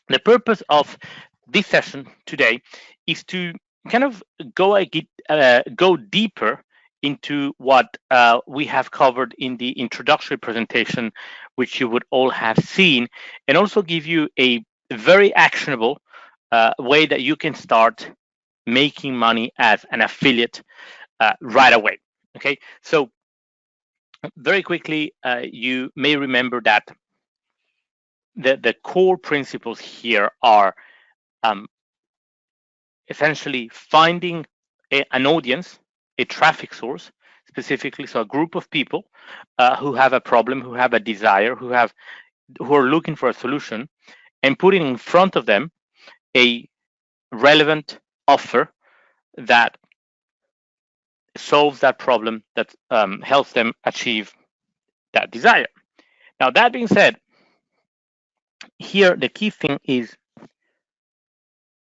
The purpose of this session today is to kind of go deeper into what we have covered in the introductory presentation, which you would all have seen, and also give you a very actionable way that you can start making money as an affiliate right away. Okay, so very quickly, you may remember that the core principles here are um, essentially finding an audience, a traffic source specifically, so a group of people who have a problem, who have a desire, who are looking for a solution, and putting in front of them a relevant offer that solves that problem, that helps them achieve that desire. Now, that being said, here the key thing is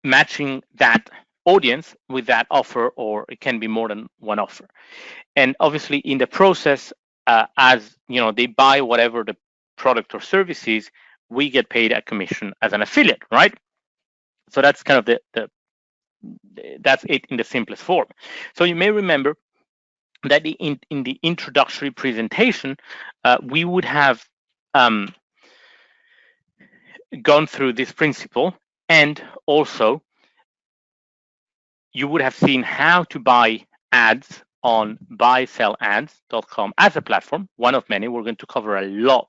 matching that audience with that offer, or it can be more than one offer. And obviously, in the process, as you know, they buy whatever the product or service is, we get paid a commission as an affiliate, right? So that's kind of that's it in the simplest form. So you may remember that in the introductory presentation, we would have gone through this principle, and also you would have seen how to buy ads on buysellads.com as a platform, one of many. We're going to cover a lot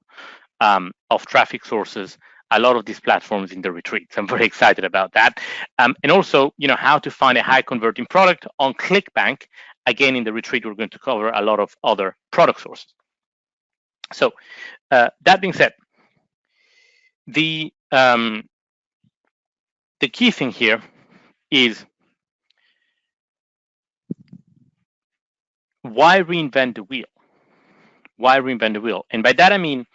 of traffic sources, a lot of these platforms in the retreat. So I'm very excited about that. And also, how to find a high converting product on ClickBank. Again, in the retreat, we're going to cover a lot of other product sources. So that being said, the key thing here is, why reinvent the wheel? Why reinvent the wheel? And by that, I mean,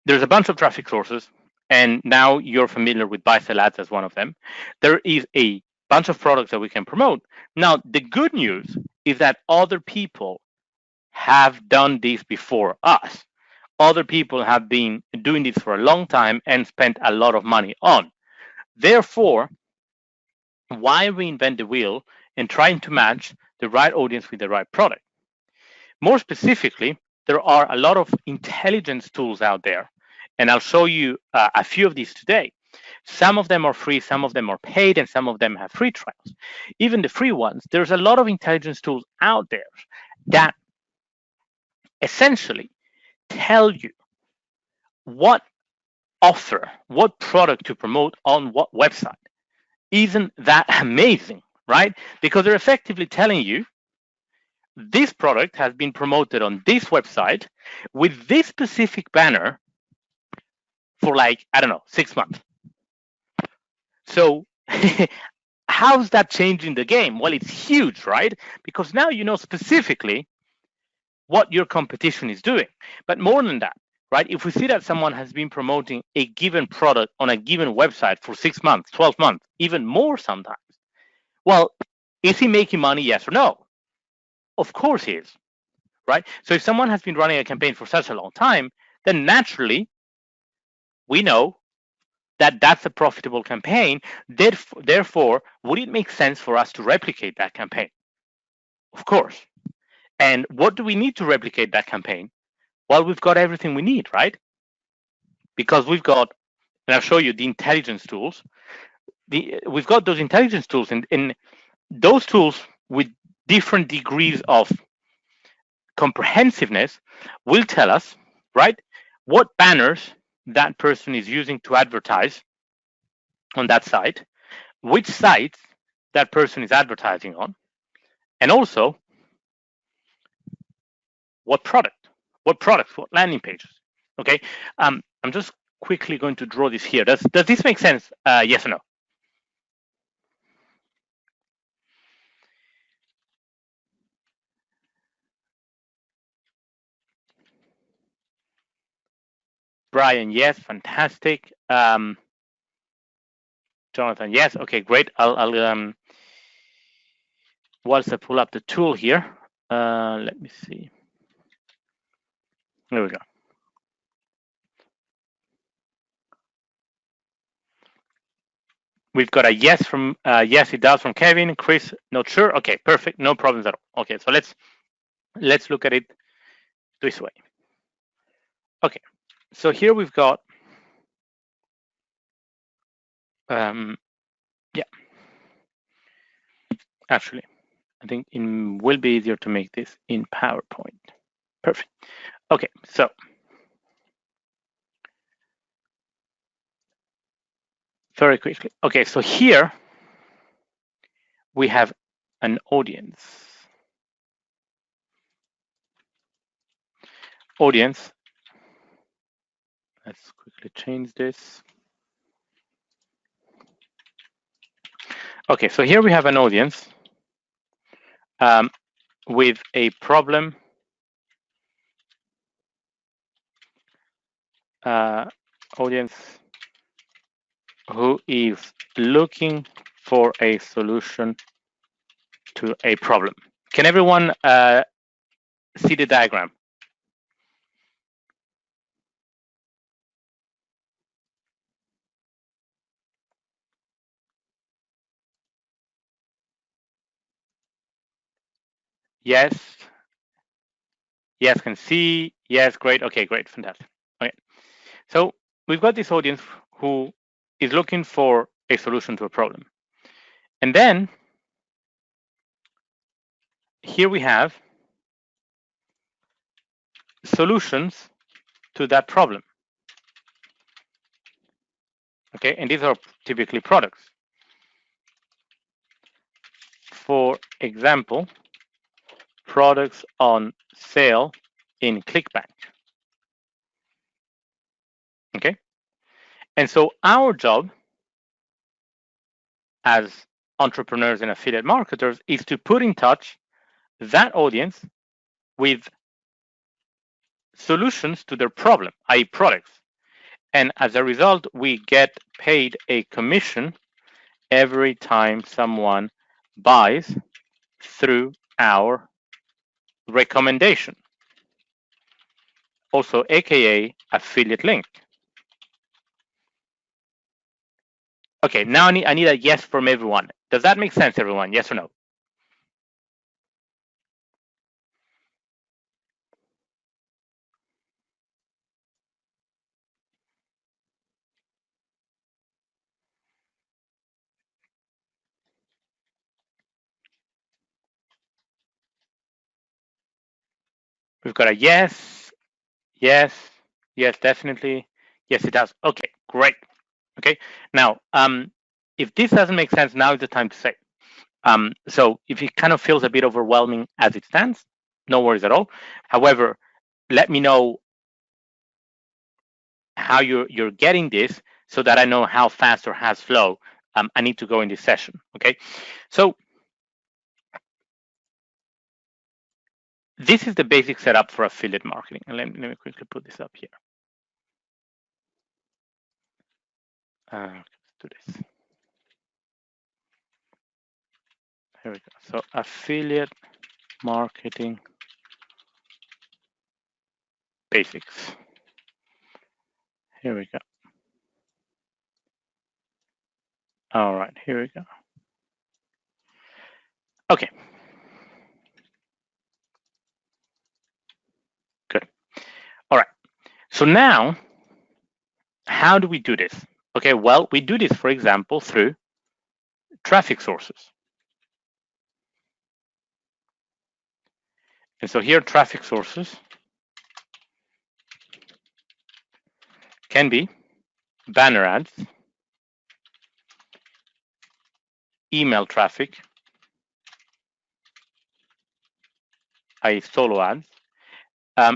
there's a bunch of traffic sources, and now you're familiar with buy sell ads as one of them. There is a bunch of products that we can promote. Now, the good news is that other people have done this before us. Other people have been doing this for a long time and spent a lot of money on. Therefore, why reinvent the wheel and trying to match the right audience with the right product? More specifically, there are a lot of intelligence tools out there, and I'll show you a few of these today. Some of them are free, some of them are paid, and some of them have free trials. Even the free ones, there's a lot of intelligence tools out there that essentially tell you what offer, what product to promote on what website. Isn't that amazing, right? Because they're effectively telling you, this product has been promoted on this website with this specific banner for, like, I don't know, 6 months. So how's that changing the game? Well, it's huge, right? Because now you know specifically what your competition is doing. But more than that, right? If we see that someone has been promoting a given product on a given website for 6 months, 12 months, even more sometimes, well, is he making money? Yes or no? Of course he is, right? So if someone has been running a campaign for such a long time, then naturally we know that that's a profitable campaign. Therefore, would it make sense for us to replicate that campaign? Of course. And what do we need to replicate that campaign? Well, we've got everything we need, right? Because we've got, and I'll show you the intelligence tools. We've got those intelligence tools, and those tools with different degrees of comprehensiveness will tell us, right, what banners that person is using to advertise on that site, which sites that person is advertising on, and also what products, what landing pages. Okay, I'm just quickly going to draw this here. Does this make sense? Yes or no? Brian, yes, fantastic. Jonathan, yes. Okay, great. I'll whilst I pull up the tool here, let me see. There we go. We've got a yes from yes, it does from Kevin. Chris, not sure. Okay, perfect. No problems at all. Okay, so let's look at it this way. Okay, so here we've got yeah. Actually, I think it will be easier to make this in PowerPoint. Perfect. Okay, so very quickly. Okay, so here we have an audience. Audience. Let's quickly change this. Okay, so here we have an audience with a problem. Audience who is looking for a solution to a problem. Can everyone see the diagram? Yes. Yes, can see. Yes, great. Okay, great, fantastic. Okay, so we've got this audience who is looking for a solution to a problem. And then here we have solutions to that problem. Okay, and these are typically products. For example, products on sale in ClickBank. Okay, and so our job as entrepreneurs and affiliate marketers is to put in touch that audience with solutions to their problem, i.e. products. And as a result, we get paid a commission every time someone buys through our recommendation, also aka affiliate link. Okay, now I need a yes from everyone. Does that make sense, everyone? Yes or no? We've got a yes, yes, yes, definitely. Yes, it does. Okay, great. Okay, now, if this doesn't make sense, now is the time to say. So if it kind of feels a bit overwhelming as it stands, no worries at all. However, let me know how you're getting this so that I know how fast or how slow I need to go in this session. Okay, so this is the basic setup for affiliate marketing. And let me quickly put this up here. Let's do this. Here we go. So affiliate marketing basics. Here we go. All right, here we go. Okay. Good. All right. So now, how do we do this? Okay, well, we do this, for example, through traffic sources. And so here, traffic sources can be banner ads, email traffic, i.e. solo ads.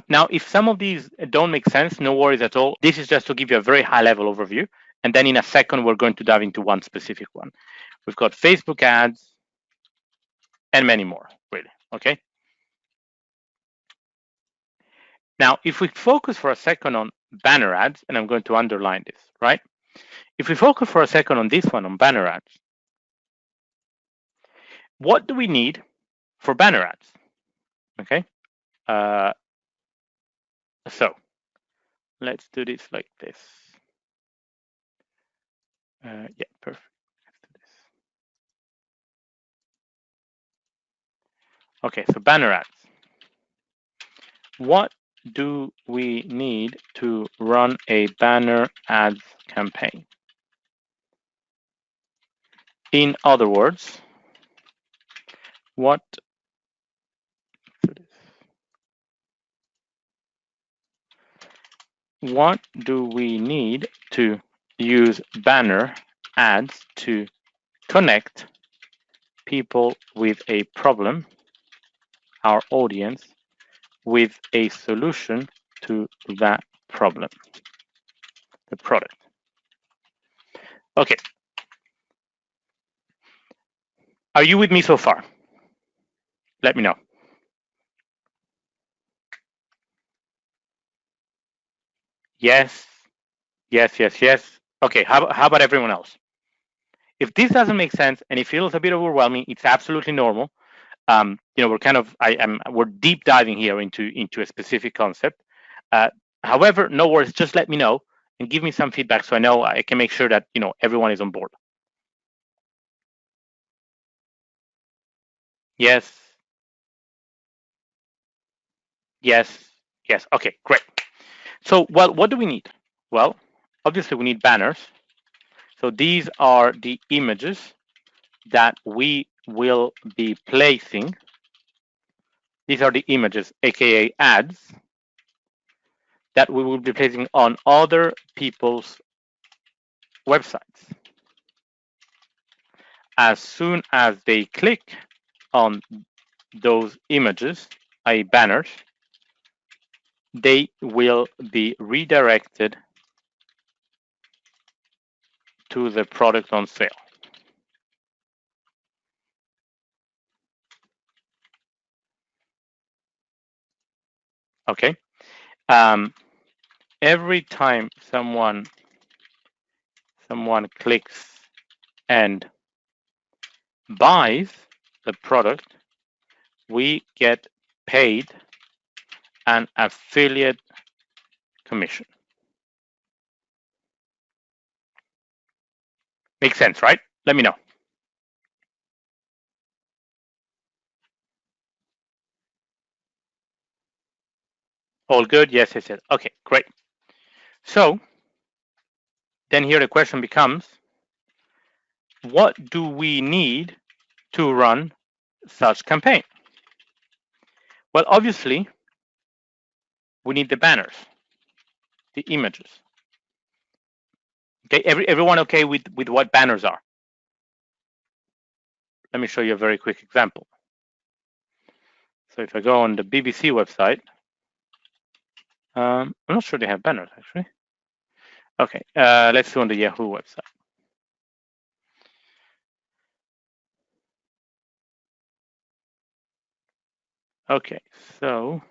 Now, if some of these don't make sense, no worries at all. This is just to give you a very high-level overview. And then in a second, we're going to dive into one specific one. We've got Facebook ads and many more, really, okay? Now, if we focus for a second on banner ads, and I'm going to underline this, right? If we focus for a second on this one, on banner ads, what do we need for banner ads? Okay, so let's do this like this. Yeah, perfect. Okay, so banner ads. What do we need to run a banner ads campaign? In other words, what do we need to use banner ads to connect people with a problem, our audience, with a solution to that problem, the product? Okay. Are you with me so far? Let me know. Yes, yes. Okay, how about everyone else? If this doesn't make sense and it feels a bit overwhelming, it's absolutely normal. We're kind of we're deep diving here into a specific concept. Uh, However, no worries. Just let me know and give me some feedback so I know I can make sure that everyone is on board. Yes, yes. Okay, great. So, well, what do we need? Well, obviously we need banners. So these are the images that we will be placing. These are the images, aka ads, that we will be placing on other people's websites. As soon as they click on those images, i.e. banners, they will be redirected to the product on sale. Okay. Every time someone clicks and buys the product, we get paid an affiliate commission. Makes sense, right? Let me know. All good? Yes. Okay, great. So then here the question becomes, what do we need to run such campaign? Well, obviously, we need the banners, the images. Okay, everyone okay with what banners are? Let me show you a very quick example. So if I go on the BBC website, I'm not sure they have banners actually. Okay, let's do on the Yahoo website. Okay, so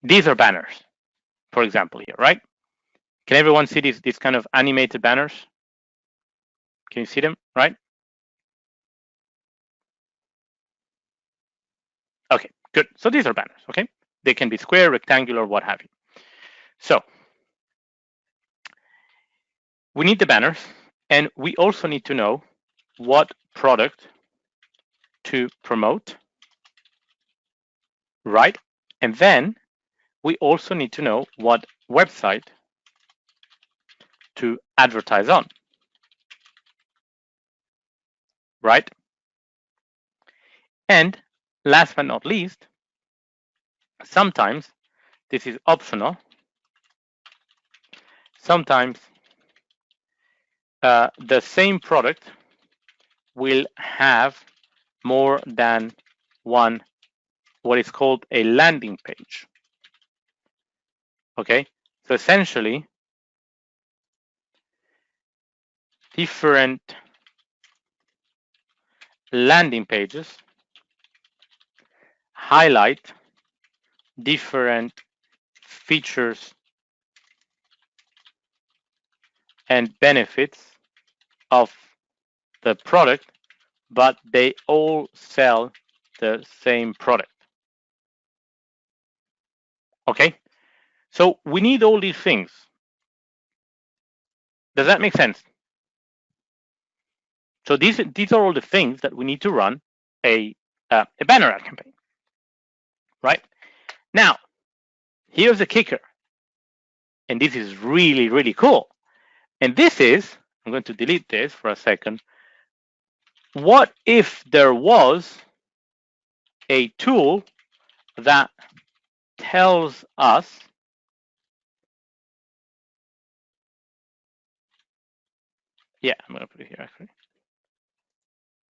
these are banners, for example, here, right? Can everyone see these kind of animated banners? Can you see them, right? Okay, good. So these are banners, okay? They can be square, rectangular, what have you. So we need the banners, and we also need to know what product to promote, right? And then we also need to know what website to advertise on, right? And last but not least, sometimes this is optional. Sometimes the same product will have more than one, what is called a landing page. Okay, so essentially, different landing pages highlight different features and benefits of the product, but they all sell the same product. Okay, so we need all these things. Does that make sense? So these are all the things that we need to run a a banner ad campaign, right? Now, here's the kicker, and this is really, really cool. And this is, I'm going to delete this for a second. What if there was a tool that tells us, yeah, I'm going to put it here actually.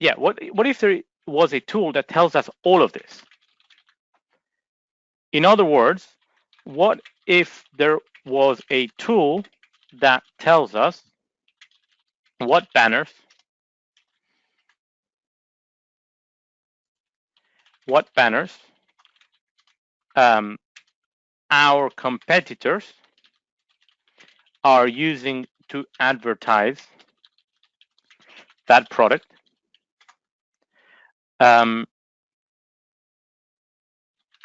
Yeah, what if there was a tool that tells us all of this? In other words, what if there was a tool that tells us what banners, um, our competitors are using to advertise that product,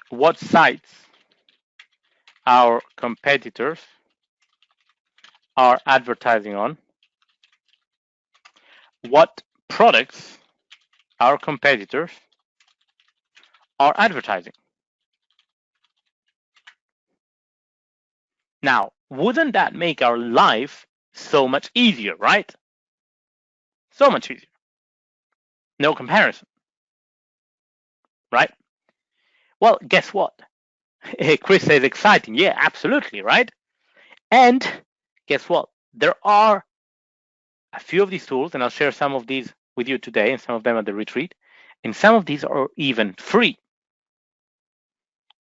what sites our competitors are advertising on, what products our competitors are advertising. Now, wouldn't that make our life so much easier, right? So much easier. No comparison, right? Well, guess what? Chris says exciting. Yeah, absolutely, right? And guess what? There are a few of these tools, and I'll share some of these with you today and some of them at the retreat. And some of these are even free.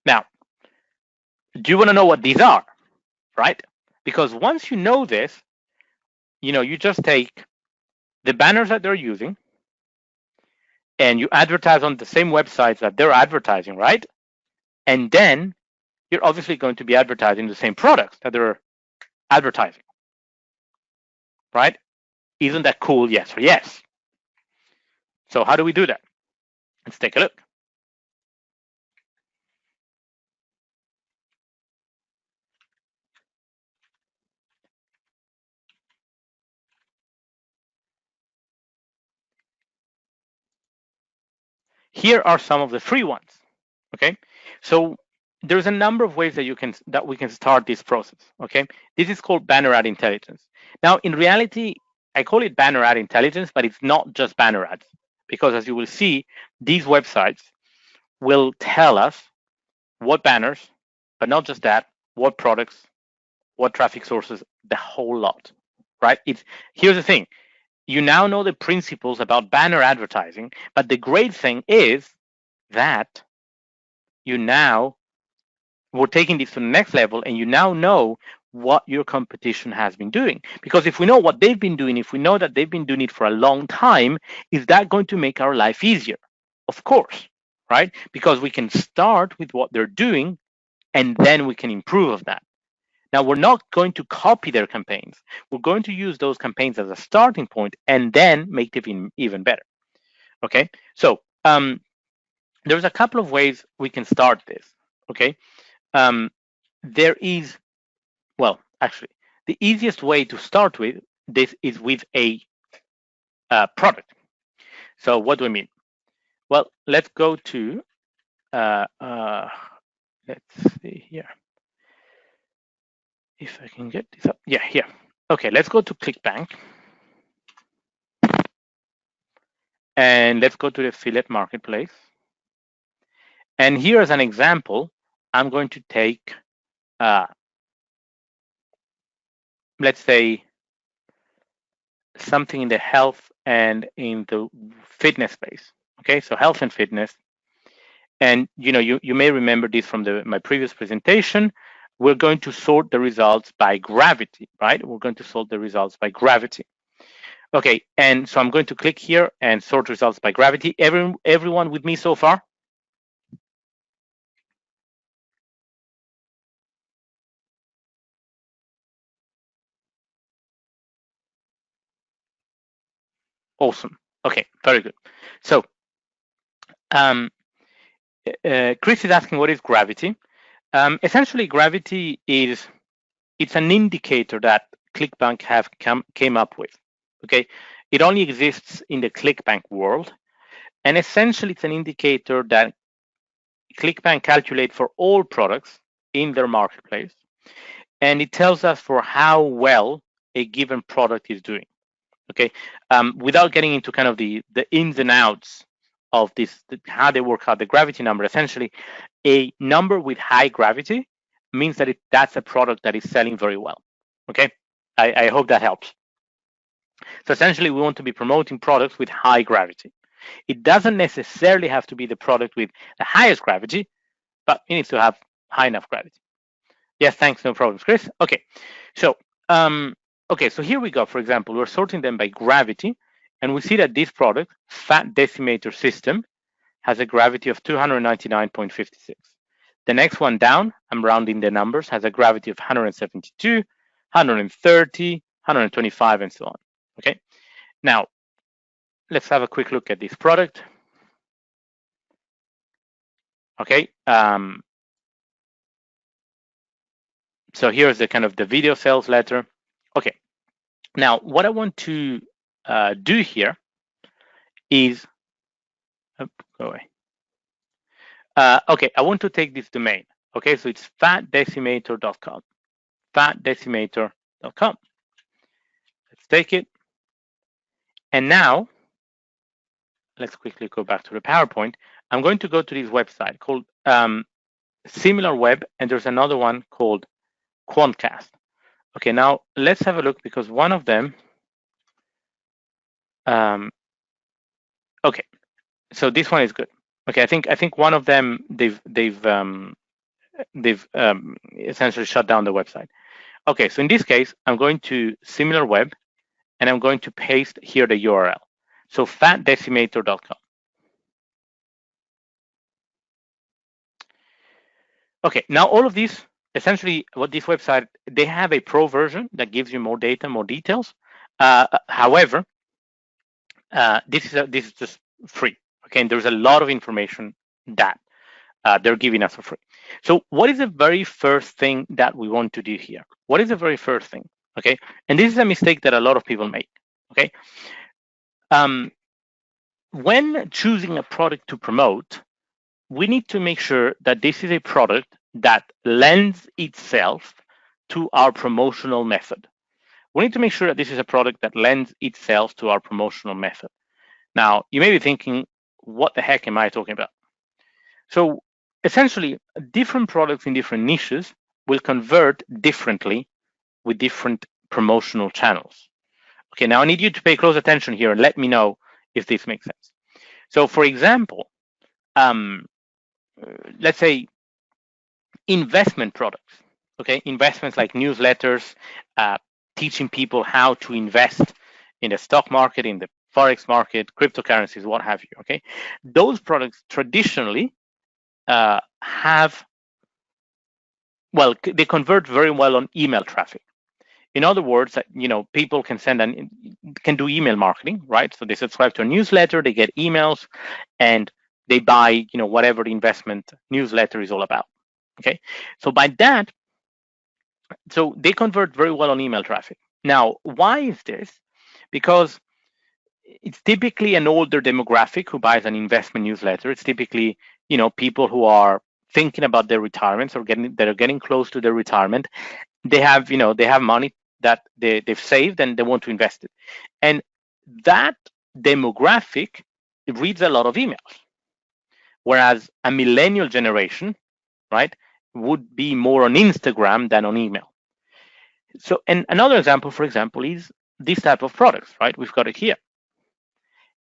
Now, do you want to know what these are, right? Because once you know this, you just take the banners that they're using and you advertise on the same websites that they're advertising, right? And then you're obviously going to be advertising the same products that they're advertising, right? Isn't that cool? Yes or yes? So how do we do that? Let's take a look. Here are some of the free ones. Okay, so there's a number of ways that we can start this process. Okay, this is called banner ad intelligence. Now, in reality, I call it banner ad intelligence, but it's not just banner ads, because as you will see, these websites will tell us what banners, but not just that, what products, what traffic sources, the whole lot, right? Here's the thing. You now know the principles about banner advertising, but the great thing is that we're taking this to the next level, and you now know what your competition has been doing. Because if we know what they've been doing, if we know that they've been doing it for a long time, is that going to make our life easier? Of course, right? Because we can start with what they're doing, and then we can improve of that. Now, we're not going to copy their campaigns. We're going to use those campaigns as a starting point and then make them even better. Okay, so there's a couple of ways we can start this. Okay, there is, well, actually, the easiest way to start with this is with a product. So what do I mean? Well, let's go to, let's see here. If I can get this up. Yeah, here. Okay, let's go to ClickBank. And let's go to the affiliate marketplace. And here as an example, I'm going to take, let's say, something in the health and in the fitness space. Okay, so health and fitness. And you may remember this from my previous presentation. We're going to sort the results by gravity, right? We're going to sort the results by gravity. Okay, and so I'm going to click here and sort results by gravity. Everyone with me so far? Awesome. Okay, very good. So Chris is asking, what is gravity? Essentially, gravity it's an indicator that ClickBank came up with. Okay, it only exists in the ClickBank world, And essentially, it's an indicator that ClickBank calculates for all products in their marketplace. And it tells us for how well a given product is doing. Okay, without getting into kind of the ins and outs of this, how they work out the gravity number. Essentially, a number with high gravity means that that's a product that is selling very well. Okay, I hope that helps. So essentially, we want to be promoting products with high gravity. It doesn't necessarily have to be the product with the highest gravity, but it needs to have high enough gravity. Yes, thanks, no problems, Chris. Okay, so so here we go. For example, we're sorting them by gravity, and we see that this product, Fat Decimator System, has a gravity of 299.56. The next one down, I'm rounding the numbers, has a gravity of 172, 130, 125, and so on. Okay, now let's have a quick look at this product. Okay, so here's the kind of the video sales letter. Okay, now what I want to do here is, go away. Okay, I want to take this domain. Okay, so it's fatdecimator.com. Fatdecimator.com. Let's take it. And now, let's quickly go back to the PowerPoint. I'm going to go to this website called SimilarWeb, and there's another one called Quantcast. Okay, now let's have a look, because one of them, okay, so this one is good. Okay, I think one of them they've essentially shut down the website. Okay, so in this case, I'm going to SimilarWeb, and I'm going to paste here the URL. So fatdecimator.com. Okay, now all of these, essentially what this website, they have a pro version that gives you more data, more details. However, this is just free. Okay, and there's a lot of information that they're giving us for free. So what is the very first thing that we want to do here? What is the very first thing? Okay, and this is a mistake that a lot of people make. Okay, when choosing a product to promote, we need to make sure that this is a product that lends itself to our promotional method. We need to make sure that this is a product that lends itself to our promotional method. Now, you may be thinking, what the heck am I talking about? So essentially, different products in different niches will convert differently with different promotional channels. Okay, now I need you to pay close attention here and let me know if this makes sense. So for example, let's say investment products, okay? Investments like newsletters, teaching people how to invest in the stock market, in the Forex market, cryptocurrencies, what have you, okay? Those products traditionally they convert very well on email traffic. In other words, people can can do email marketing, right? So they subscribe to a newsletter, they get emails, and they buy, whatever the investment newsletter is all about. Okay, so by that, so they convert very well on email traffic. Now, why is this? Because it's typically an older demographic who buys an investment newsletter. It's typically, people who are thinking about their retirements or that are getting close to their retirement. They have, they have money that they've saved and they want to invest it. And that demographic reads a lot of emails. Whereas a millennial generation, right, would be more on Instagram than on email. So, and another example, for example, is this type of products, right? We've got it here.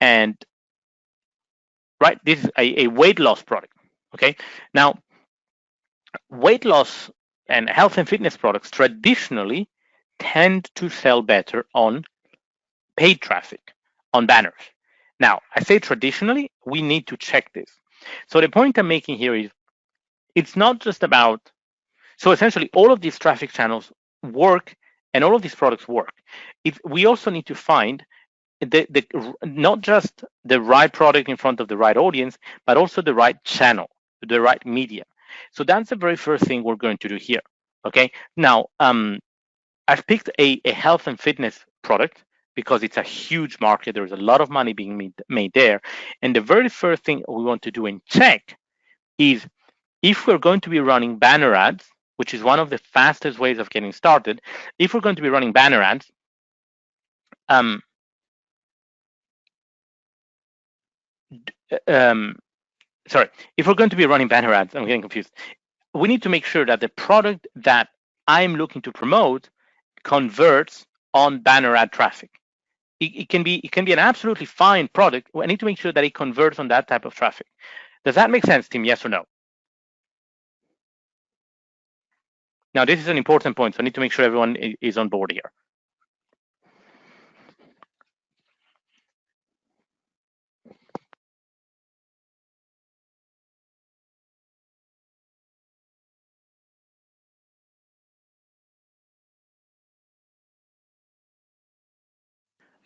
And, right, this is a weight loss product, okay? Now, weight loss and health and fitness products traditionally tend to sell better on paid traffic, on banners. Now, I say traditionally, we need to check this. So the point I'm making here is, it's not just about, so essentially all of these traffic channels work and all of these products work. We also need to find not just the right product in front of the right audience, but also the right channel, the right media. So that's the very first thing we're going to do here. Okay. Now, I've picked a health and fitness product because it's a huge market. There's a lot of money being made there. And the very first thing we want to do and check is if we're going to be running banner ads, which is one of the fastest ways of getting started. If we're going to be running banner ads, sorry, if we're going to be running banner ads, I'm getting confused. We need to make sure that the product that I'm looking to promote converts on banner ad traffic. It can be an absolutely fine product. I need to make sure that it converts on that type of traffic. Does that make sense, Tim? Yes or no? Now, this is an important point, so I need to make sure everyone is on board here.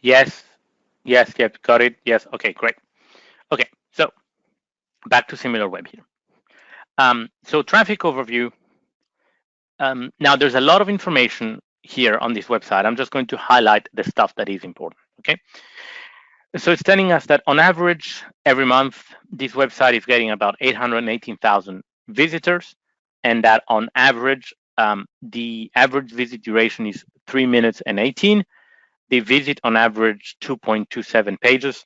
Yes, yes, got it. Yes, okay, great. Okay, so back to SimilarWeb here. So traffic overview. Now, there's a lot of information here on this website. I'm just going to highlight the stuff that is important, okay? So it's telling us that on average, every month, this website is getting about 818,000 visitors, and that on average, the average visit duration is 3 minutes and 18. They visit on average 2.27 pages.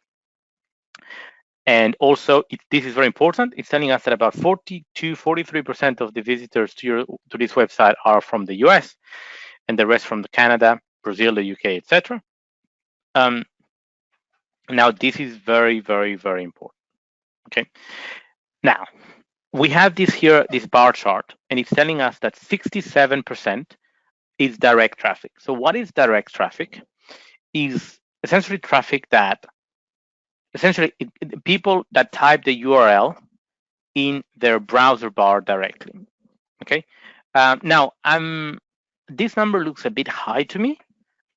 And also, this is very important. It's telling us that about 43% of the visitors to this website are from the US, and the rest from Canada, Brazil, the UK, etc. Now, this is very, very, very important. Okay. Now, we have this bar chart, and it's telling us that 67% is direct traffic. So what is direct traffic? Is essentially traffic that people that type the URL in their browser bar directly. Okay. Now, this number looks a bit high to me.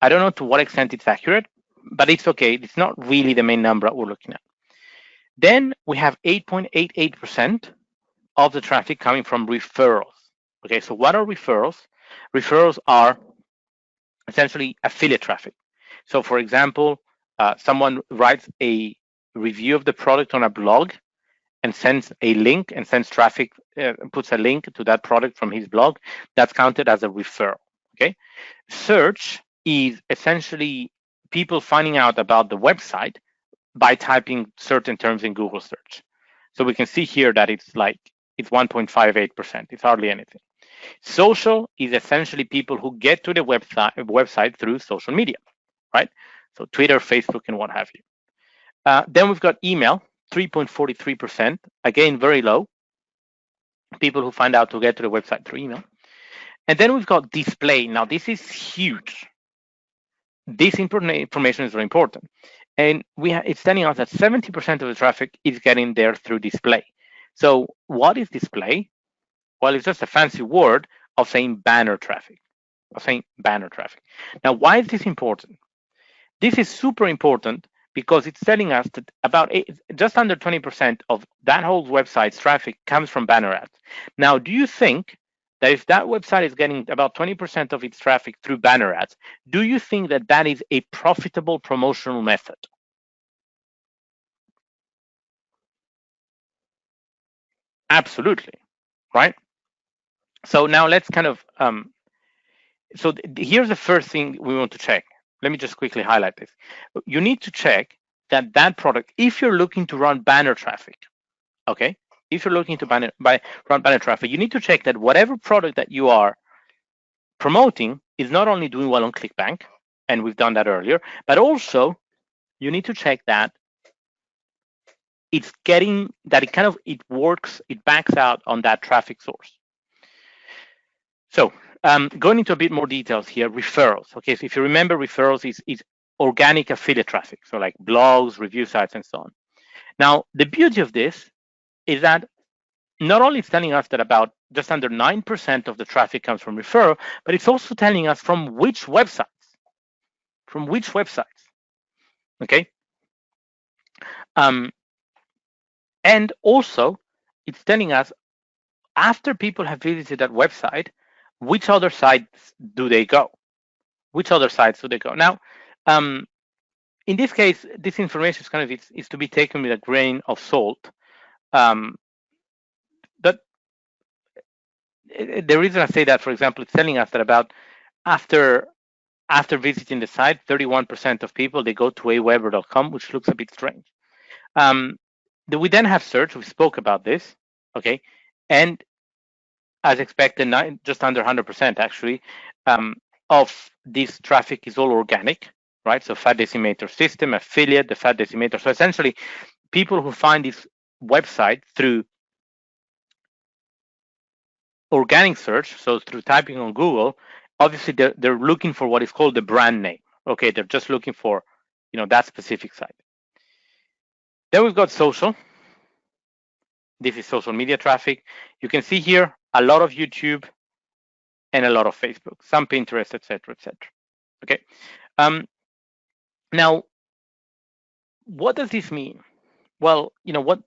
I don't know to what extent it's accurate, but it's okay. It's not really the main number we're looking at. Then we have 8.88% of the traffic coming from referrals. Okay, so what are referrals? Referrals are essentially affiliate traffic. So, for example, someone writes a review of the product on a blog and sends a link and sends traffic, puts a link to that product from his blog. That's counted as a referral. Okay, search is essentially people finding out about the website by typing certain terms in Google search. So we can see here that it's 1.58%. It's hardly anything. Social is essentially people who get to the website through social media, right? So Twitter, Facebook, and what have you. Then we've got email, 3.43%. Again, very low. People who find out to get to the website through email. And then we've got display. Now, this is huge. This information is very important. And it's telling us that 70% of the traffic is getting there through display. So what is display? Well, it's just a fancy word of saying banner traffic. Now, why is this important? This is super important because it's telling us that about just under 20% of that whole website's traffic comes from banner ads. Now, do you think that if that website is getting about 20% of its traffic through banner ads, do you think that that is a profitable promotional method? Absolutely, right? So now let's kind of, here's the first thing we want to check. Let me just quickly highlight this. You need to check that product, if you're looking to run banner traffic, okay? If you're looking to run banner traffic, you need to check that whatever product that you are promoting is not only doing well on ClickBank, and we've done that earlier, but also you need to check that it's getting, that it works, it backs out on that traffic source. So going into a bit more details here, referrals. Okay, so if you remember, referrals is organic affiliate traffic, so like blogs, review sites, and so on. Now, the beauty of this is that not only it's telling us that about just under 9% of the traffic comes from referral, but it's also telling us from which websites. From which websites, okay? And also, it's telling us after people have visited that website, which other sites do they go? Which other sites do they go? Now, in this case, this information is kind of is to be taken with a grain of salt. Um, but the reason I say that, for example, it's telling us that about after after visiting the site, 31% of people they go to aweber.com, which looks a bit strange. Um, we then have search. We spoke about this, okay, and as expected, just under 100% actually of this traffic is all organic, right? So fat decimator system, affiliate, the fat decimator. So essentially, people who find this website through organic search, so through typing on Google, obviously they're looking for what is called the brand name. Okay, they're just looking for, that specific site. Then we've got social. This is social media traffic. You can see here a lot of YouTube and a lot of Facebook, some Pinterest, etc., etc. Okay. Now, what does this mean? Well, what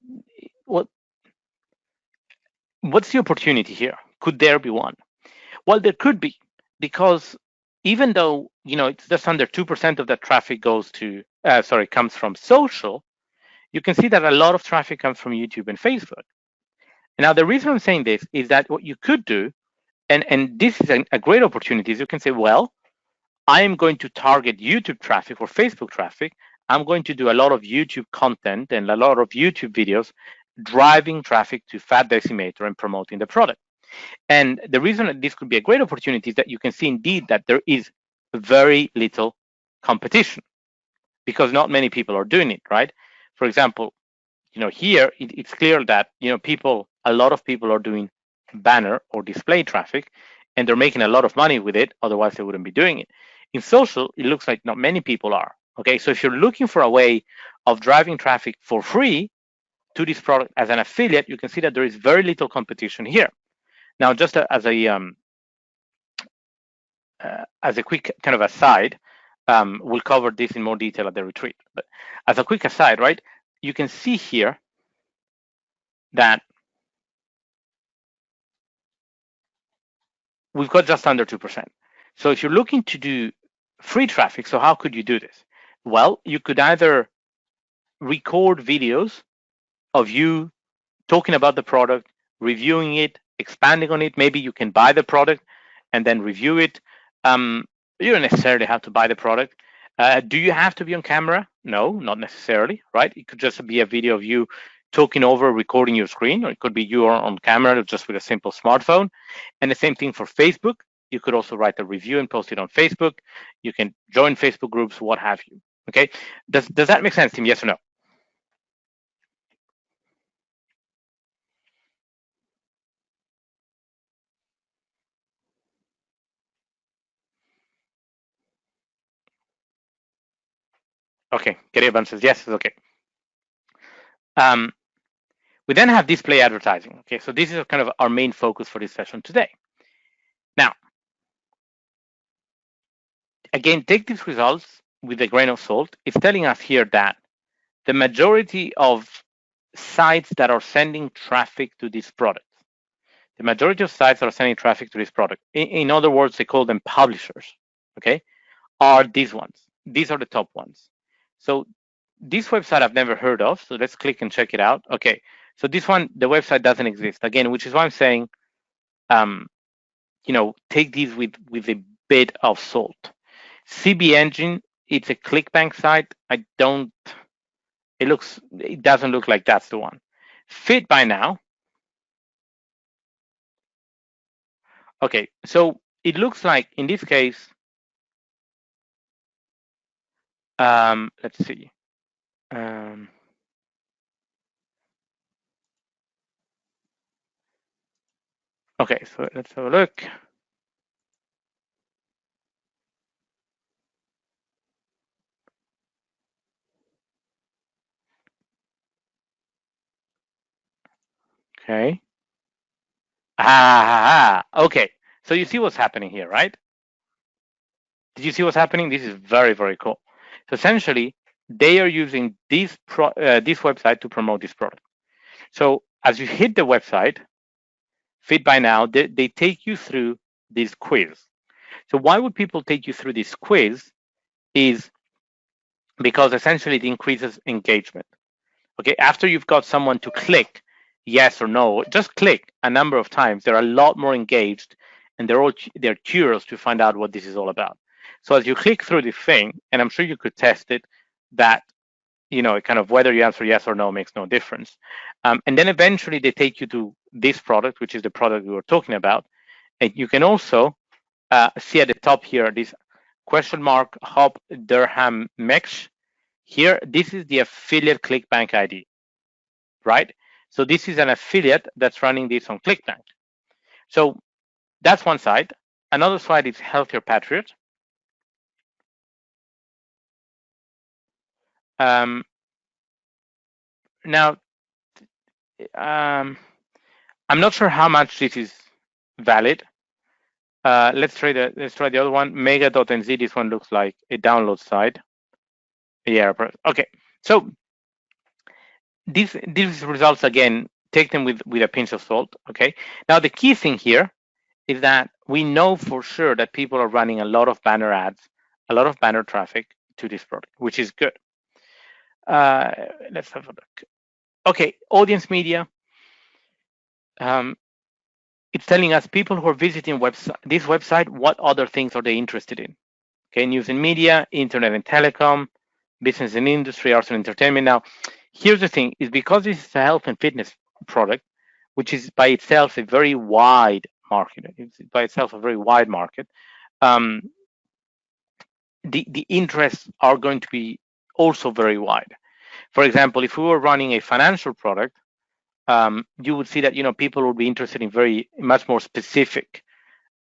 what's the opportunity here? Could there be one? Well, there could be, because even though it's just under 2% of that traffic comes from social, you can see that a lot of traffic comes from YouTube and Facebook. Now, the reason I'm saying this is that what you could do, and this is a great opportunity, is you can say, well, I am going to target YouTube traffic or Facebook traffic. I'm going to do a lot of YouTube content and a lot of YouTube videos driving traffic to Fat Decimator and promoting the product. And the reason that this could be a great opportunity is that you can see indeed that there is very little competition, because not many people are doing it, right? For example, here it's clear that a lot of people are doing banner or display traffic, and they're making a lot of money with it. Otherwise, they wouldn't be doing it. In social, it looks like not many people are. Okay, so if you're looking for a way of driving traffic for free to this product as an affiliate, you can see that there is very little competition here. Now, just as a quick kind of aside, we'll cover this in more detail at the retreat. But as a quick aside, right, you can see here that we've got just under 2%. So if you're looking to do free traffic, so how could you do this? Well, you could either record videos of you talking about the product, reviewing it, expanding on it. Maybe you can buy the product and then review it. You don't necessarily have to buy the product. Do you have to be on camera? No, not necessarily, right? It could just be a video of you talking over, recording your screen, or it could be you on camera just with a simple smartphone. And the same thing for Facebook. You could also write a review and post it on Facebook. You can join Facebook groups, what have you. Okay, does that make sense, Tim? Yes or no? Okay, Gary says yes, it's okay. We then have display advertising. Okay, so this is kind of our main focus for this session today. Now, again, take these results with a grain of salt. It's telling us here that the majority of sites that are sending traffic to this product, the majority of sites that are sending traffic to this product, in other words, they call them publishers, okay, are these ones. These are the top ones. So this website I've never heard of, so let's click and check it out. Okay, so this one, the website doesn't exist, again, which is why I'm saying, take these with a bit of salt. CB Engine, it's a ClickBank site. It doesn't look like that's the one. Fit by now. Okay, so it looks like in this case, let's see. Okay, so let's have a look. Okay. Okay. So you see what's happening here, right? Did you see what's happening? This is very, very cool. So essentially, they are using this website to promote this product. So as you hit the website, Fit by Now, they take you through this quiz. So why would people take you through this quiz? Is because essentially it increases engagement. Okay, after you've got someone to click yes or no, just click a number of times, they're a lot more engaged, and they're curious to find out what this is all about. So as you click through the thing, and I'm sure you could test it, that kind of whether you answer yes or no makes no difference. And then eventually they take you to this product, which is the product we were talking about. And you can also see at the top here this question mark Hop Durham Mesh. Here, this is the affiliate ClickBank ID, right? So this is an affiliate that's running this on ClickBank. So that's one side. Another side is Healthier Patriot. Now, I'm not sure how much this is valid. Let's try the other one. Mega.nz. This one looks like a download site. Yeah. Okay. So these results, again, take them with a pinch of salt. Okay. Now the key thing here is that we know for sure that people are running a lot of banner ads, a lot of banner traffic to this product, which is good. Let's have a look. Okay, audience media. It's telling us people who are visiting this website, what other things are they interested in? Okay, news and media, internet and telecom, business and industry, arts and entertainment. Now, here's the thing: is because this is a health and fitness product, which is by itself a very wide market. It's by itself a very wide market. The interests are going to be also very wide. For example, if we were running a financial product, you would see that people would be interested in very much more specific,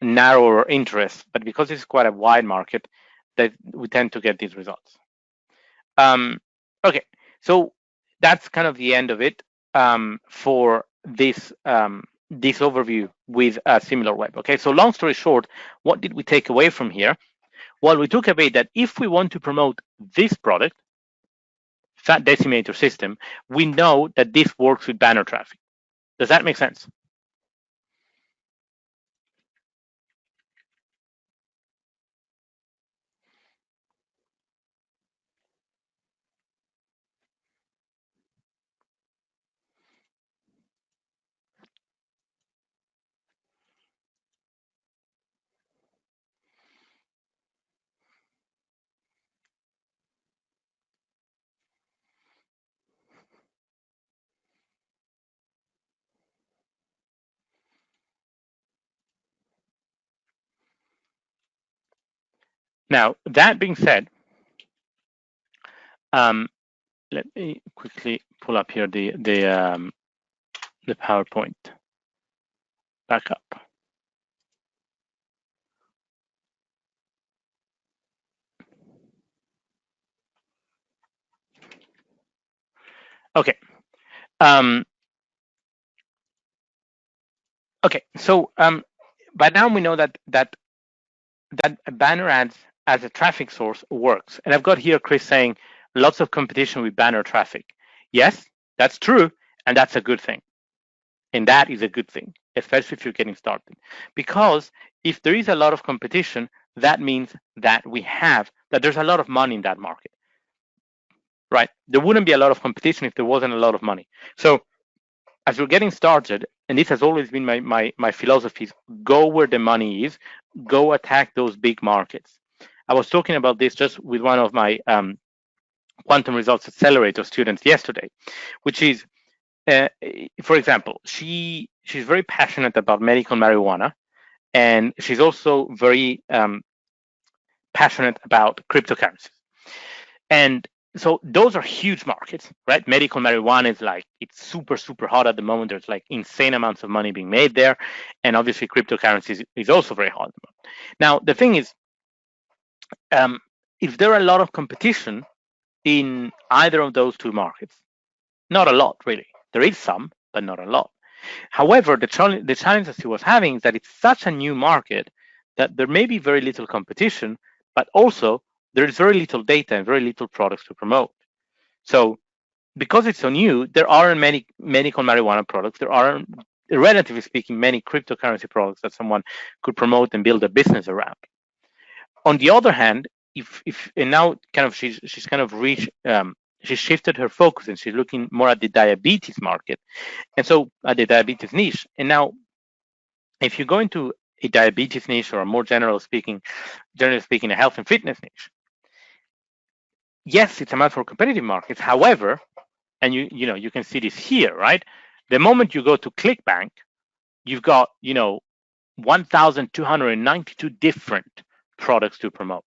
narrower interests. But because it's quite a wide market, that we tend to get these results. Okay, so that's kind of the end of it for this this overview with SimilarWeb. Okay, so long story short, what did we take away from here? Well, we took away that if we want to promote this product, Fat Decimator System, we know that this works with banner traffic. Does that make sense? Now, that being said, let me quickly pull up here the PowerPoint back up. Okay. Okay. So by now we know that banner ads as a traffic source works, and I've got here Chris saying lots of competition with banner traffic. Yes, that's true, and that's a good thing. And that is a good thing, especially if you're getting started, because if there is a lot of competition, that means that there's a lot of money in that market, right? There wouldn't be a lot of competition if there wasn't a lot of money. So as we're getting started, and this has always been my philosophy, is go where the money is, go attack those big markets. I was talking about this just with one of my Quantum Results Accelerator students yesterday, which is, for example, she's very passionate about medical marijuana, and she's also very passionate about cryptocurrencies. And so those are huge markets, right? Medical marijuana is it's super, super hot at the moment. There's insane amounts of money being made there. And obviously cryptocurrencies is also very hot at the moment. Now, the thing is, if there are a lot of competition in either of those two markets, not a lot, really. There is some, but not a lot. However, the challenge that she was having is that it's such a new market that there may be very little competition, but also there is very little data and very little products to promote. So because it's so new, there aren't many medical marijuana products. There aren't, relatively speaking, many cryptocurrency products that someone could promote and build a business around. On the other hand, if and now kind of she's kind of reached she shifted her focus and she's looking more at the diabetes market, and so at the diabetes niche. And now if you go into a diabetes niche or a more generally speaking, a health and fitness niche, yes, it's a matter for competitive markets. However, and you can see this here, right? The moment you go to ClickBank, you've got 1,292 different products to promote.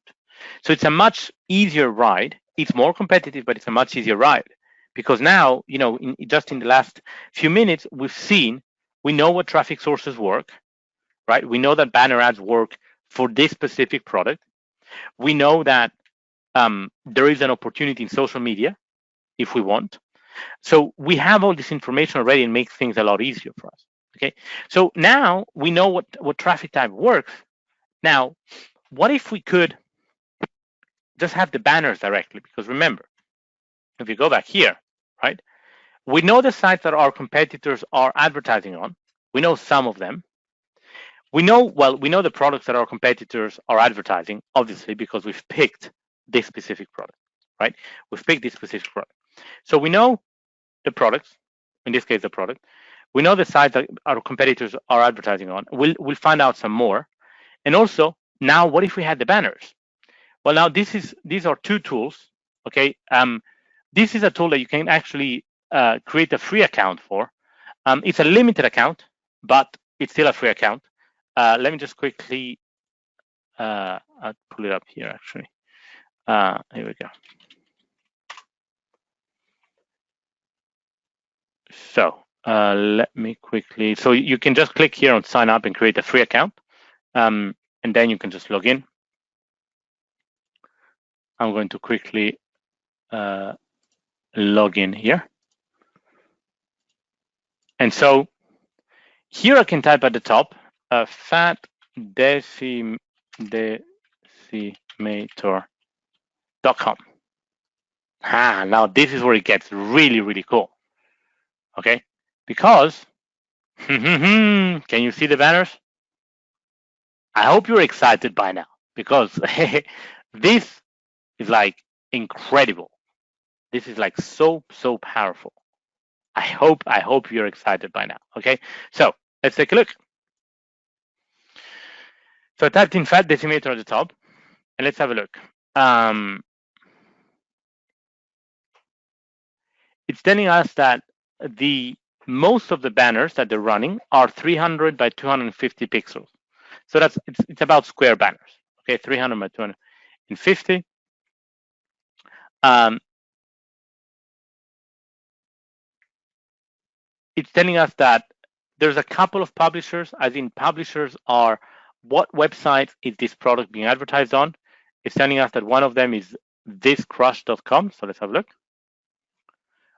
So it's a much easier ride. It's more competitive, but it's a much easier ride because now, just in the last few minutes, we know what traffic sources work, right? We know that banner ads work for this specific product. We know that there is an opportunity in social media if we want. So we have all this information already and makes things a lot easier for us. Okay. So now we know what traffic type works. Now, what if we could just have the banners directly? Because remember, if you go back here, right, we know the sites that our competitors are advertising on. We know some of them. We know the products that our competitors are advertising, obviously, because we've picked this specific product, right? We've picked this specific product. So we know the products, in this case, the product. We know the sites that our competitors are advertising on. We'll find out some more. And also, now, what if we had the banners? Well, now these are two tools. Okay, this is a tool that you can actually create a free account for. It's a limited account, but it's still a free account. Let me just quickly I'll pull it up here. Actually, here we go. So let me quickly. So you can just click here on sign up and create a free account, and then you can just log in. I'm going to quickly log in here. And so here I can type at the top, fat decimator.com. Now this is where it gets really, really cool. Okay, because can you see the banners? I hope you're excited by now because this is like incredible. This is like so powerful. I hope you're excited by now. Okay, so let's take a look. So I typed in fat decimator at the top, and let's have a look. It's telling us that most of the banners that they're running are 300 by 250 pixels. So it's about square banners. Okay, 300 by 250. It's telling us that there's a couple of publishers, as in publishers are what website is this product being advertised on. It's telling us that one of them is thiscrush.com. So let's have a look.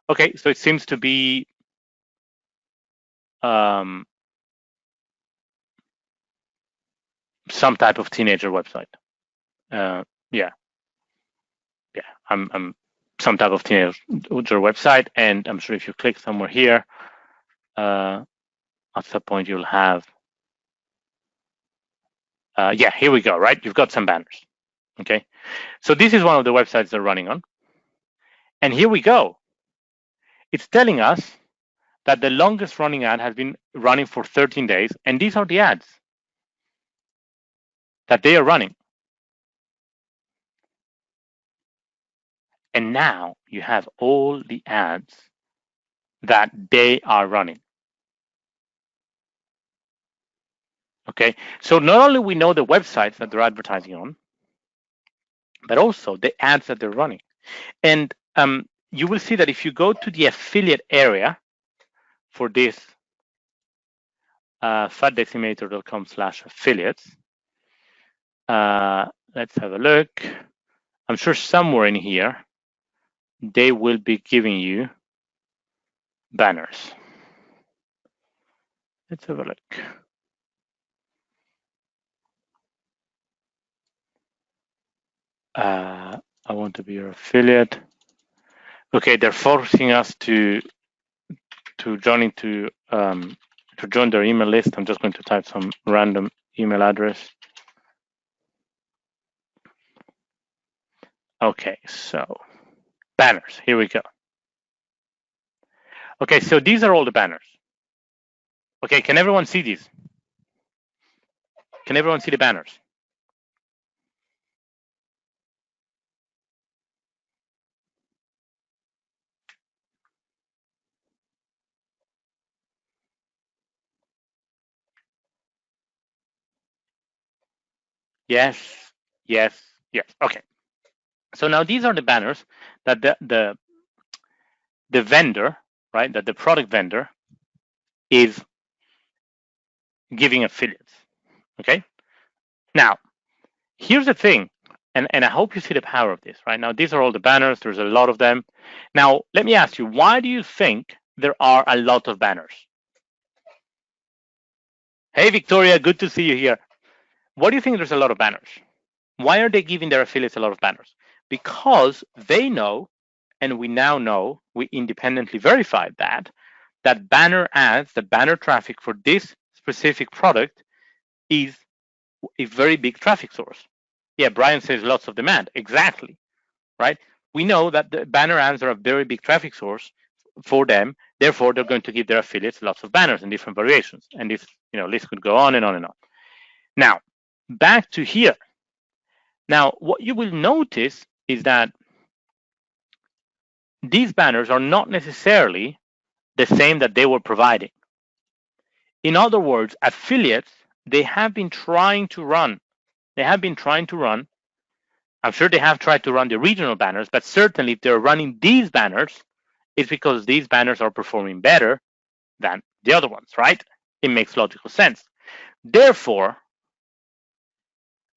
Okay, so it seems to be some type of teenager website. Yeah, I'm some type of teenager website, and I'm sure if you click somewhere here, at some point you'll have. Yeah, here we go. Right, you've got some banners. Okay, so this is one of the websites they're running on, and here we go. It's telling us that the longest running ad has been running for 13 days, and these are the ads that they are running. And now you have all the ads that they are running. Okay, so not only we know the websites that they're advertising on, but also the ads that they're running. And you will see that if you go to the affiliate area for this fatdecimator.com/affiliates, let's have a look. I'm sure somewhere in here they will be giving you banners. Let's have a look. I want to be your affiliate. Okay, they're forcing us to join their email list. I'm just going to type some random email address. Okay, so banners, here we go. Okay, so these are all the banners. Okay, can everyone see these? Can everyone see the banners? Yes, yes, yes. Okay. So now these are the banners that the vendor, right, that the product vendor is giving affiliates. Okay. Now, here's the thing, and I hope you see the power of this, right? Now, these are all the banners. There's a lot of them. Now, let me ask you, why do you think there are a lot of banners? Hey, Victoria, good to see you here. Why do you think there's a lot of banners? Why are they giving their affiliates a lot of banners? Because they know, and we now know, we independently verified that banner ads, the banner traffic for this specific product is a very big traffic source. Yeah, Brian says lots of demand. Exactly, right? We know that the banner ads are a very big traffic source for them. Therefore, they're going to give their affiliates lots of banners in different variations. And this, list could go on and on and on. Now, back to here. Now, what you will notice is that these banners are not necessarily the same that they were providing. In other words, affiliates, they have been trying to run. I'm sure they have tried to run the regional banners, but certainly if they're running these banners, it's because these banners are performing better than the other ones, right? It makes logical sense. Therefore,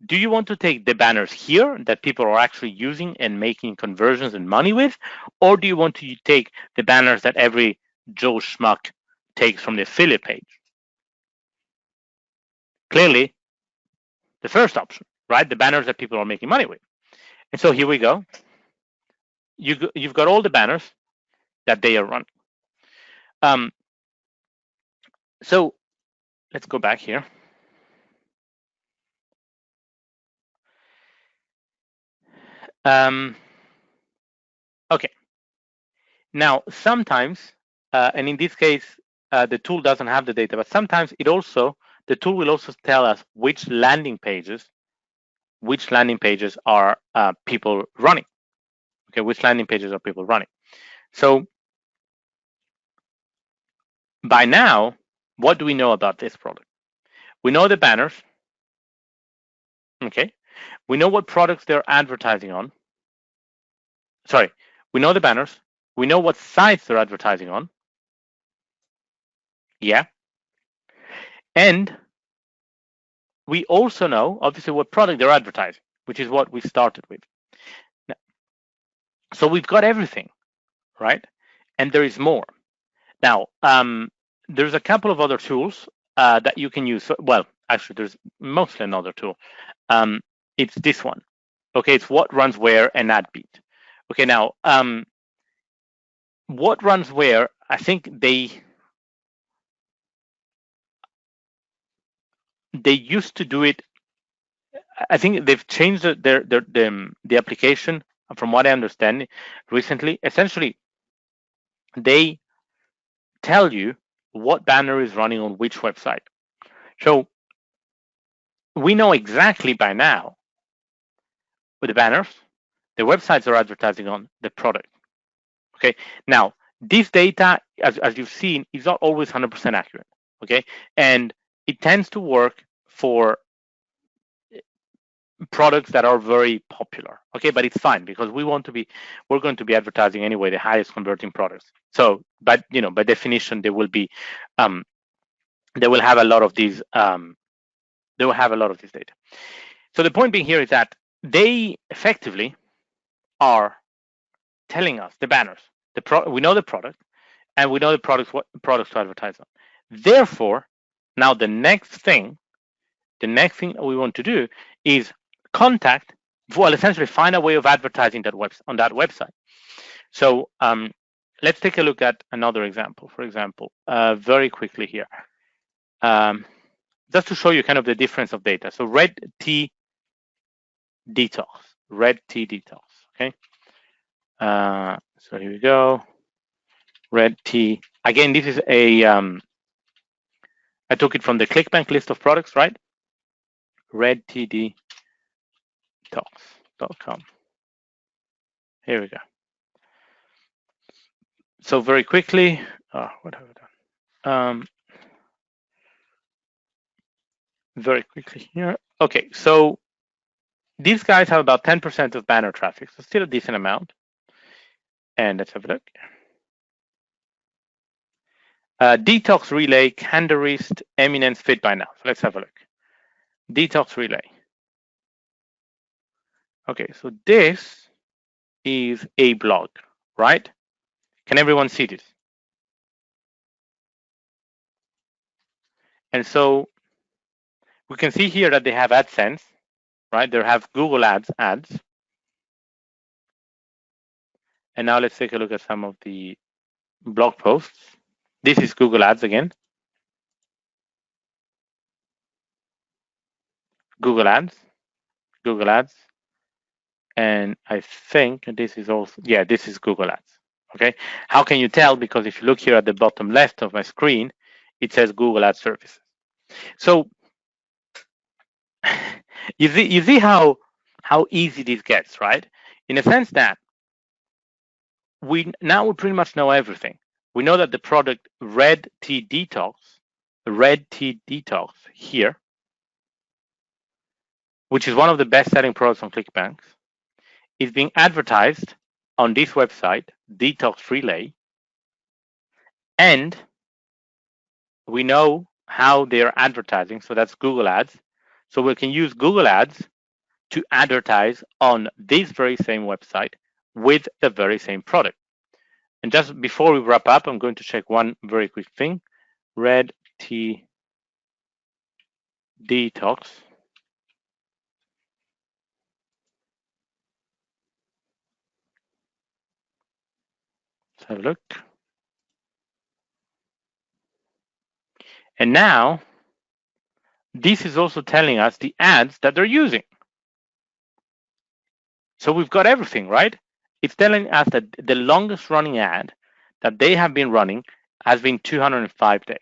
do you want to take the banners here that people are actually using and making conversions and money with? Or do you want to take the banners that every Joe Schmuck takes from the affiliate page? Clearly, the first option, right? The banners that people are making money with. And so here we go. You've got all the banners that they are running. So let's go back here. Okay. Now, sometimes, and in this case, the tool doesn't have the data, but sometimes the tool will also tell us which landing pages are people running. Okay, which landing pages are people running? So by now, what do we know about this product? We know the banners. Okay, we know what products they're advertising on. Sorry, we know the banners. We know what sites they're advertising on. Yeah. And we also know, obviously, what product they're advertising, which is what we started with. Now, so we've got everything, right? And there is more. Now, there's a couple of other tools that you can use. Well, actually, there's mostly another tool. It's this one. Okay, it's what runs where and AdBeat. Okay, now, what runs where, I think they used to do it. I think they've changed the application, from what I understand recently. Essentially, they tell you what banner is running on which website. So we know exactly by now with the banners, the websites are advertising on the product. Okay, now this data, as you've seen, is not always 100% accurate. Okay, and it tends to work for products that are very popular. Okay, but it's fine because we're going to be advertising anyway the highest converting products. So, but by definition, they will have a lot of these. They will have a lot of this data. So the point being here is that they effectively are telling us the banners. We know the product, and we know what products to advertise on. Therefore, now the next thing we want to do is essentially find a way of advertising on that website. So let's take a look at another example. For example, very quickly here, just to show you kind of the difference of data. So red tea detox. Okay. So here we go. Red tea. Again, this is a I took it from the ClickBank list of products, right? redtdtalks.com. Here we go. So very quickly, what have I done? Very quickly here. Okay, so these guys have about 10% of banner traffic, so still a decent amount. And let's have a look. Detox Relay, Candorist, Eminence, Fit by Now. So let's have a look. Detox Relay. Okay, so this is a blog, right? Can everyone see this? And so we can see here that they have AdSense, right? They have Google ads. And now let's take a look at some of the blog posts. This is Google Ads again. Google Ads. And I think this is also, yeah, this is Google Ads. Okay. How can you tell? Because if you look here at the bottom left of my screen, it says Google Ads Services. So you see how easy this gets, right? In a sense that we pretty much know everything. We know that the product Red Tea Detox here, which is one of the best-selling products on ClickBank, is being advertised on this website, Detox Relay, and we know how they are advertising, so that's Google Ads. So we can use Google Ads to advertise on this very same website with the very same product. And just before we wrap up, I'm going to check one very quick thing. Red Tea Detox. Let's have a look. And now, this is also telling us the ads that they're using. So we've got everything, right? It's telling us that the longest running ad that they have been running has been 205 days.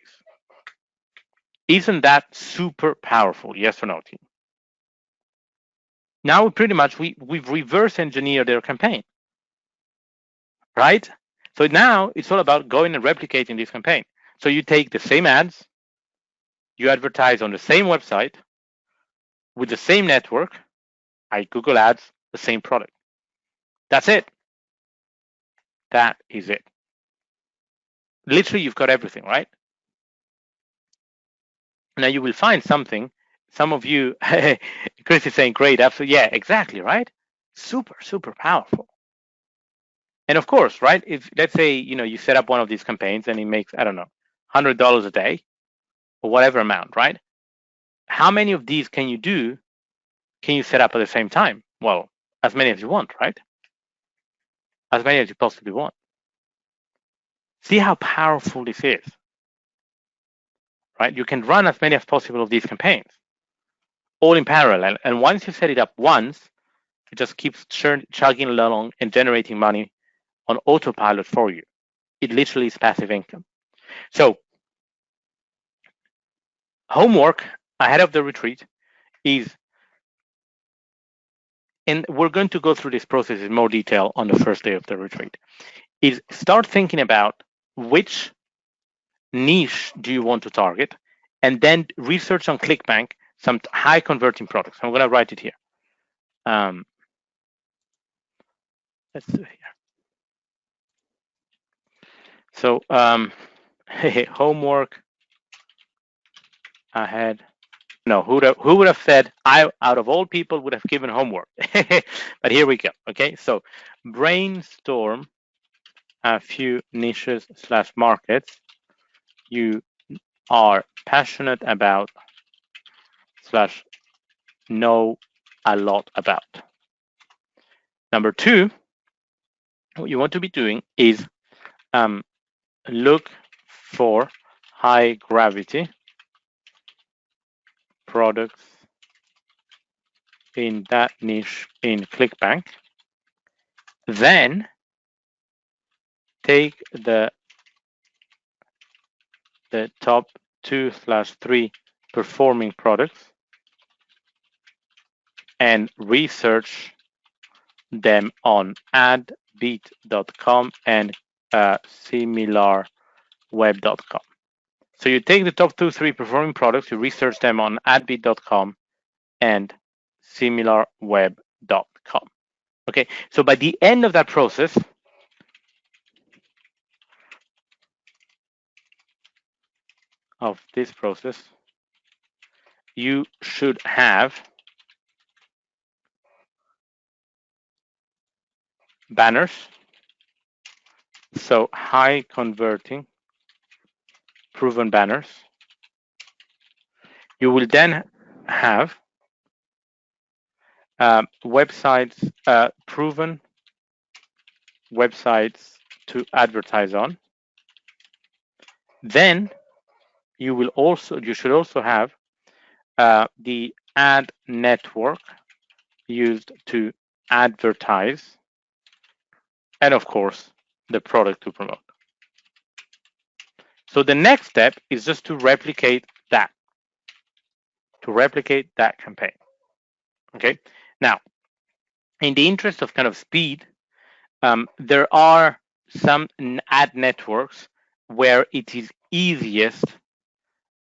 Isn't that super powerful? Yes or no, team? Now pretty much we've reverse engineered their campaign, right? So now it's all about going and replicating this campaign. So you take the same ads, you advertise on the same website with the same network, like Google Ads, the same product. That's it. That is it. Literally, you've got everything, right? Now you will find something. Some of you, Chris is saying, great, absolutely. Yeah, exactly, right? Super, super powerful. And of course, right, if let's say, you set up one of these campaigns and it makes, I don't know, $100 a day or whatever amount, right? How many of these can you set up at the same time? Well, as many as you want, right? As many as you possibly want. See how powerful this is, right? You can run as many as possible of these campaigns, all in parallel. And once you set it up once, it just keeps chugging along and generating money on autopilot for you. It literally is passive income. So homework ahead of the retreat is, and we're going to go through this process in more detail on the first day of the retreat, is start thinking about which niche do you want to target, and then research on ClickBank some high converting products. I'm going to write it here. Let's do it here. So homework ahead. No, who would have said I, out of all people, would have given homework? But here we go. Okay, so brainstorm a few niches / markets you are passionate about / know a lot about. Number 2, what you want to be doing is look for high gravity products in that niche in ClickBank Then take the top 2/3 performing products and research them on adbeat.com and similarweb.com. So you take the top 2-3 performing products, you research them on adbeat.com and similarweb.com. Okay, so by the end of that process, you should have banners, so high converting proven banners. You will then have websites, proven websites to advertise on. Then you should also have the ad network used to advertise, and of course the product to promote. So the next step is just to replicate that campaign. Okay, now in the interest of kind of speed, there are some ad networks where it is easiest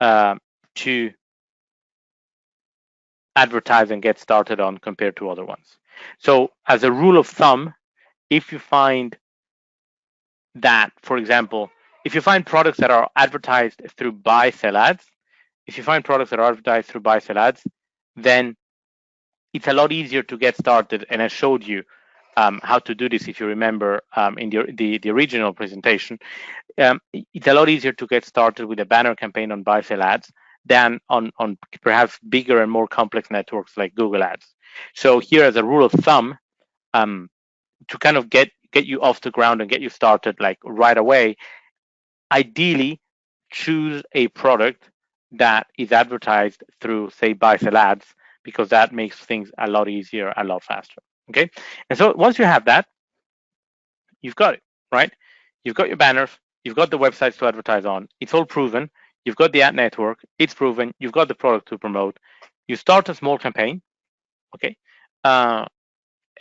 to advertise and get started on compared to other ones. So as a rule of thumb, if you find that, for example, if you find products that are advertised through buy-sell ads, then it's a lot easier to get started. And I showed you how to do this, if you remember, in the original presentation. It's a lot easier to get started with a banner campaign on buy-sell ads than on perhaps bigger and more complex networks like Google Ads. So here, as a rule of thumb, to kind of get you off the ground and get you started like right away, ideally choose a product that is advertised through, say, buy-sell ads, because that makes things a lot easier, a lot faster. Okay, and so once you have that, you've got it, right? You've got your banners, you've got the websites to advertise on, it's all proven, you've got the ad network, it's proven, you've got the product to promote. You start a small campaign, okay, and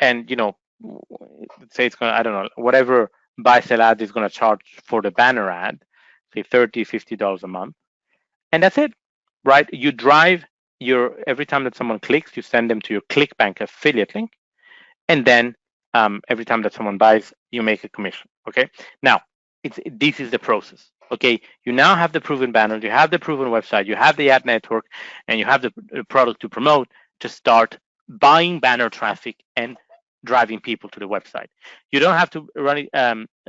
let's say it's gonna, I don't know, whatever buy-sell ad is gonna charge for the banner ad, say $30, $50 a month, and that's it, right? You drive every time that someone clicks, you send them to your ClickBank affiliate link, and then every time that someone buys, you make a commission. Okay, now this is the process. Okay, you now have the proven banner, you have the proven website, you have the ad network, and you have the product to promote to start buying banner traffic and driving people to the website. You don't have to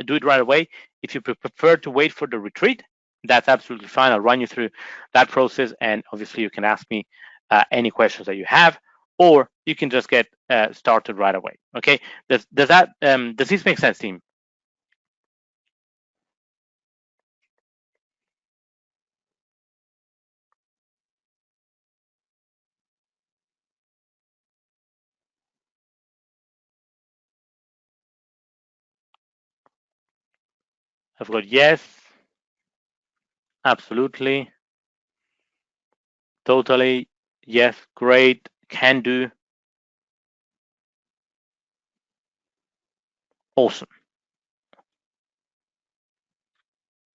do it right away. If you prefer to wait for the retreat, that's absolutely fine. I'll run you through that process, and obviously you can ask me any questions that you have, or you can just get started right away. Okay, does this make sense, team? I've got yes, absolutely, totally, yes, great, can do, awesome,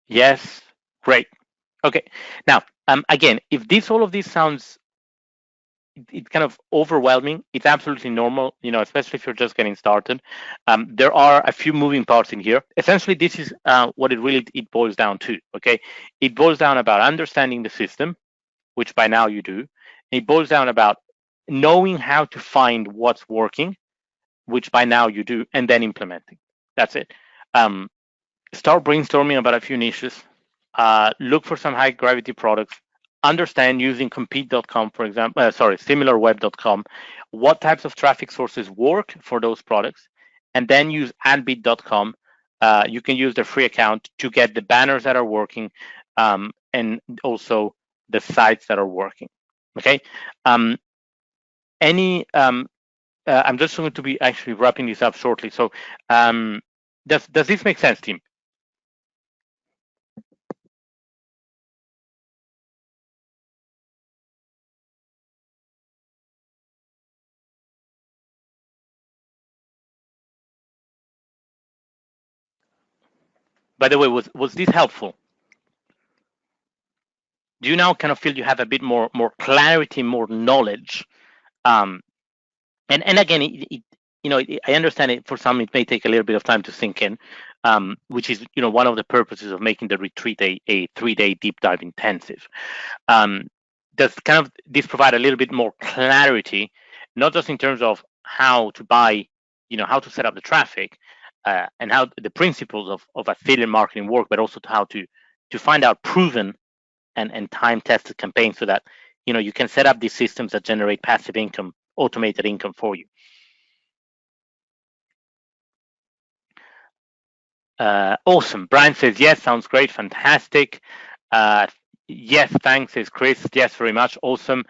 yes, great. Okay, now again, if all of this sounds it's kind of overwhelming, it's absolutely normal, especially if you're just getting started. There are a few moving parts in here. Essentially, this is what it boils down to. Okay, it boils down about understanding the system, which by now you do. It boils down about knowing how to find what's working, which by now you do, and then implementing. That's it. Start brainstorming about a few niches. Look for some high gravity products. Understand, using compete.com, for example, similarweb.com, what types of traffic sources work for those products, and then use adbeat.com. You can use the free account to get the banners that are working, and also the sites that are working. Okay. Any I'm just going to be actually wrapping this up shortly. So does this make sense, team? By the way, was this helpful? Do you now kind of feel you have a bit more clarity, more knowledge? Um, and again, I understand it. For some, it may take a little bit of time to sink in, which is one of the purposes of making the retreat a 3-day deep dive intensive. Um, does kind of this provide a little bit more clarity, not just in terms of how to buy, how to set up the traffic, and how the principles of affiliate marketing work, but also to how to find out proven and time tested campaigns so that you can set up these systems that generate passive income, automated income for you. Awesome. Brian says yes, sounds great, fantastic. Yes, thanks, says Chris. Yes, very much. Awesome.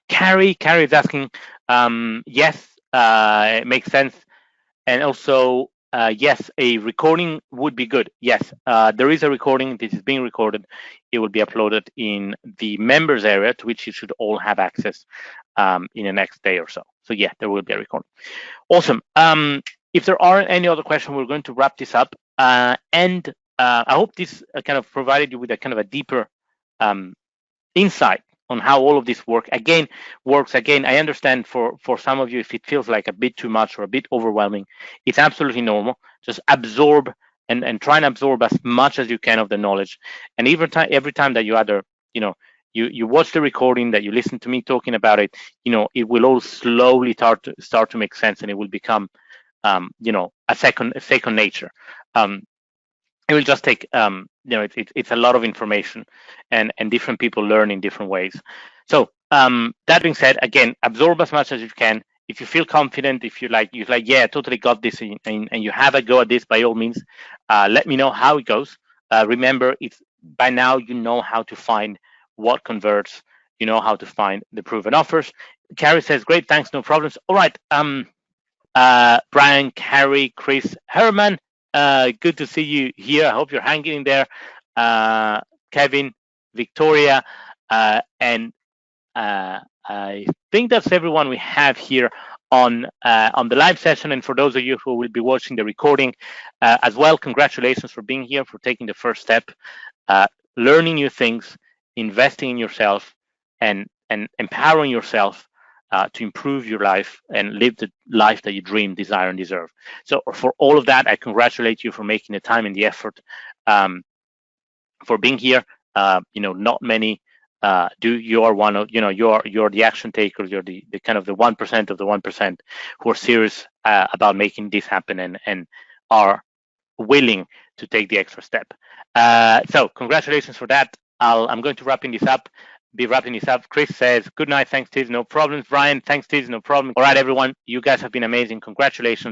Carrie is asking, yes, it makes sense. And also, yes, a recording would be good. Yes, there is a recording. This is being recorded. It will be uploaded in the members area, to which you should all have access in the next day or so. So yeah, there will be a recording. Awesome. If there aren't any other questions, we're going to wrap this up. And I hope this kind of provided you with a kind of a deeper insight on how all of this works. Again, I understand for some of you, if it feels like a bit too much or a bit overwhelming, it's absolutely normal. Just absorb and try and absorb as much as you can of the knowledge. And every time that you either, you watch the recording, that you listen to me talking about it, it will all slowly start to make sense, and it will become, a second nature. It will just take, it's a lot of information, and different people learn in different ways. So that being said, again, absorb as much as you can. If you feel confident, if you're like, yeah, I totally got this, and you have a go at this, by all means, let me know how it goes. Remember, it's by now you know how to find what converts. You know how to find the proven offers. Carrie says, great, thanks, no problems. All right. Brian, Carrie, Chris, Herman, good to see you here. I hope you're hanging in there. Kevin, Victoria, and I think that's everyone we have here on the live session. And for those of you who will be watching the recording as well, congratulations for being here, for taking the first step, learning new things, investing in yourself, and empowering yourself to improve your life and live the life that you dream, desire, and deserve. So for all of that, I congratulate you for making the time and the effort, for being here. Not many do. You are one of, you're the action takers. You're the kind of the 1% of the 1% who are serious about making this happen, and are willing to take the extra step. So congratulations for that. I'm going to wrapping this up. Chris says, good night, thanks, Tiz, no problems. Brian, thanks, Tiz, no problem. All right, everyone, you guys have been amazing. Congratulations.